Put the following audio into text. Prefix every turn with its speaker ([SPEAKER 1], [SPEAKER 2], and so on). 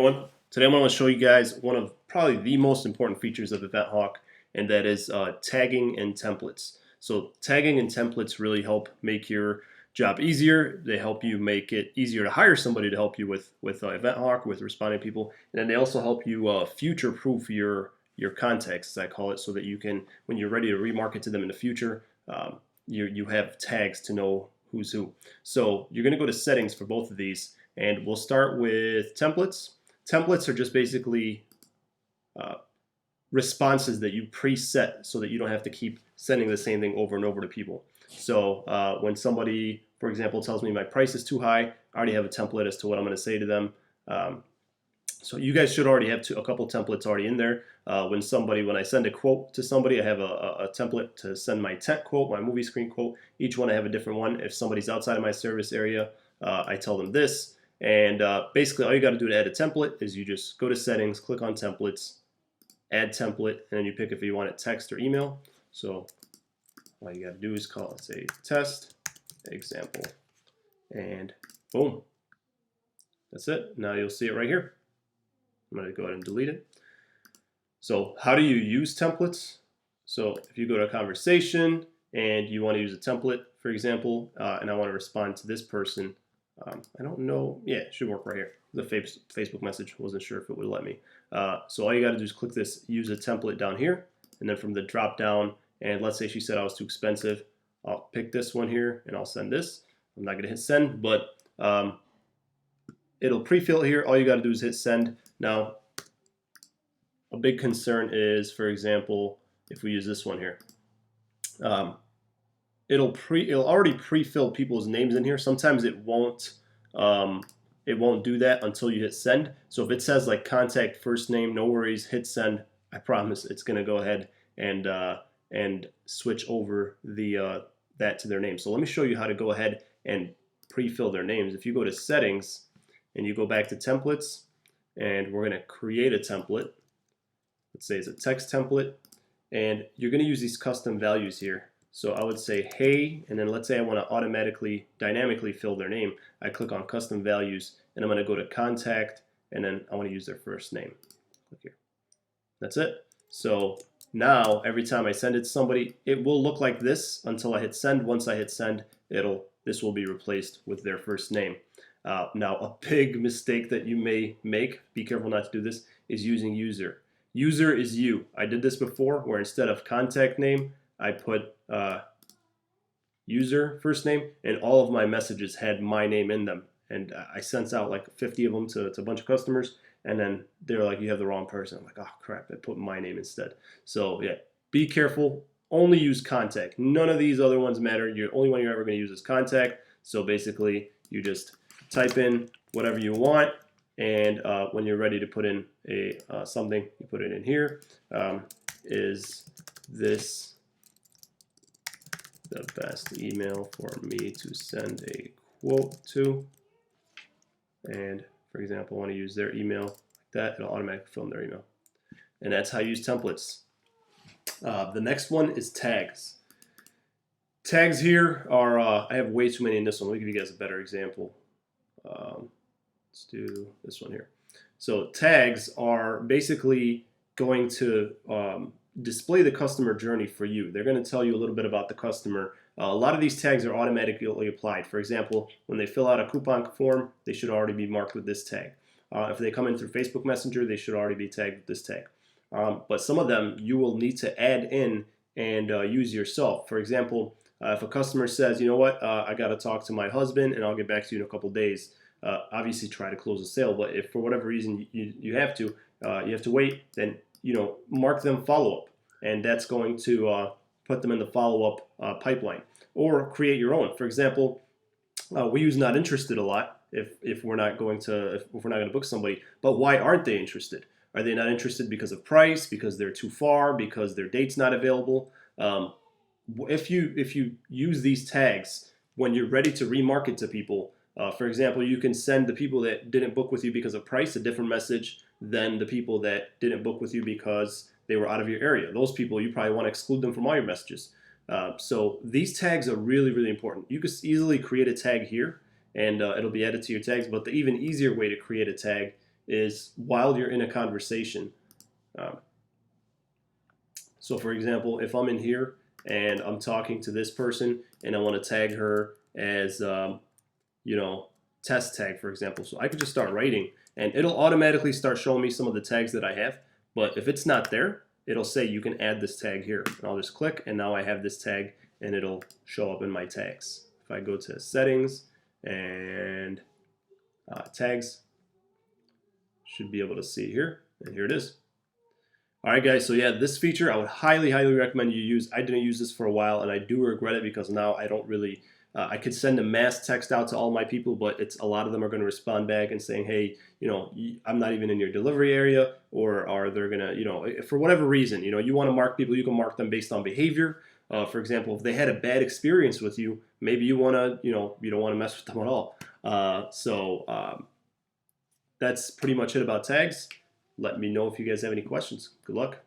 [SPEAKER 1] Today I'm going to show you guys one of probably the most important features of EventHawk, and that is tagging and templates. So tagging and templates really help make your job easier. They help you make it easier to hire somebody to help you with EventHawk, with responding to people, and then they also help you future-proof your contacts, as I call it, so that you can, when you're ready to remarket to them in the future, you have tags to know who's who. So you're going to go to settings for both of these, and we'll start with templates. Templates are just basically uh, responses that you preset so that you don't have to keep sending the same thing over and over to people. So when somebody, for example, tells me my price is too high, I already have a template as to what I'm going to say to them. So you guys should already have a couple templates already in there. When I send a quote to somebody, I have a template to send my tent quote, my movie screen quote. Each one I have a different one. If somebody's outside of my service area, I tell them this. And basically all you got to do to add a template is you just go to settings, click on templates, add template, and then you pick if you want it text or email. So all you got to do is call it, say, test example, and boom. That's it. Now you'll see it right here. I'm going to go ahead and delete it. So how do you use templates? So if you go to a conversation and you want to use a template, for example, and I want to respond to this person, I don't know. Yeah, it should work right here. The Facebook message, wasn't sure if it would let me. So all you got to do is click this use a template down here, and then from the drop down, and let's say she said I was too expensive, I'll pick this one here and I'll send this. I'm not going to hit send, but it'll pre-fill here. All you got to do is hit send. Now, a big concern is, for example, if we use this one here, it'll already pre-fill people's names in here. Sometimes it won't do that until you hit send. So if it says like contact first name, no worries, hit send. I promise it's gonna go ahead and switch over that to their name. So let me show you how to go ahead and pre-fill their names. If you go to settings and you go back to templates, and we're gonna create a template. Let's say it's a text template, and you're gonna use these custom values here. So I would say, hey, and then let's say I want to dynamically fill their name. I click on custom values, and I'm going to go to contact, and then I want to use their first name. Click here. That's it. So now every time I send it to somebody, it will look like this until I hit send. Once I hit send, this will be replaced with their first name. Now, a big mistake that you may make, be careful not to do this, is using user. User is you. I did this before, where instead of contact name, I put user first name, and all of my messages had my name in them. And I sent out like 50 of them to a bunch of customers, and then they're like, you have the wrong person. I'm like, oh crap, I put my name instead. So yeah, be careful. Only use contact. None of these other ones matter. The only one you're ever going to use is contact. So basically, you just type in whatever you want, and when you're ready to put in something, you put it in here. Is this the best email for me to send a quote to? And for example, I want to use their email like that. It'll automatically fill in their email. And that's how you use templates. The next one is tags. Tags here are, I have way too many in this one. Let me give you guys a better example. Let's do this one here. So tags are basically going to display the customer journey for you. They're going to tell you a little bit about the customer. A lot of these tags are automatically applied. For example, when they fill out a coupon form, they should already be marked with this tag. If they come in through Facebook Messenger, they should already be tagged with this tag. But some of them you will need to add in and use yourself. For example, if a customer says, you know what, I got to talk to my husband and I'll get back to you in a couple days. Obviously try to close a sale, but if for whatever reason you have to wait, then mark them follow-up, and that's going to put them in the follow-up pipeline. Or create your own. For example, we use not interested a lot if we're not going to book somebody. But why aren't they interested? Are they not interested because of price? Because they're too far? Because their date's not available? If you use these tags when you're ready to remarket to people, for example, you can send the people that didn't book with you because of price a different message than the people that didn't book with you because they were out of your area. Those people, you probably want to exclude them from all your messages. So these tags are really, really important. You could easily create a tag here, and it'll be added to your tags. But the even easier way to create a tag is while you're in a conversation. Um, so for example, if I'm in here and I'm talking to this person and I want to tag her as, you know, test tag, for example. So I could just start writing and it'll automatically start showing me some of the tags that I have. But if it's not there, it'll say you can add this tag here. And I'll just click and now I have this tag and it'll show up in my tags. If I go to settings and tags, should be able to see here, and here it is. All right, guys, so yeah, this feature I would highly recommend you use. I didn't use this for a while, and I do regret it because now I don't really, I could send a mass text out to all my people, but it's a lot of them are going to respond back and saying, hey, you know, I'm not even in your delivery area, or are they going to, you know, for whatever reason, you know, you want to mark people, you can mark them based on behavior. For example, if they had a bad experience with you, maybe you want to, you know, you don't want to mess with them at all. That's pretty much it about tags. Let me know if you guys have any questions. Good luck.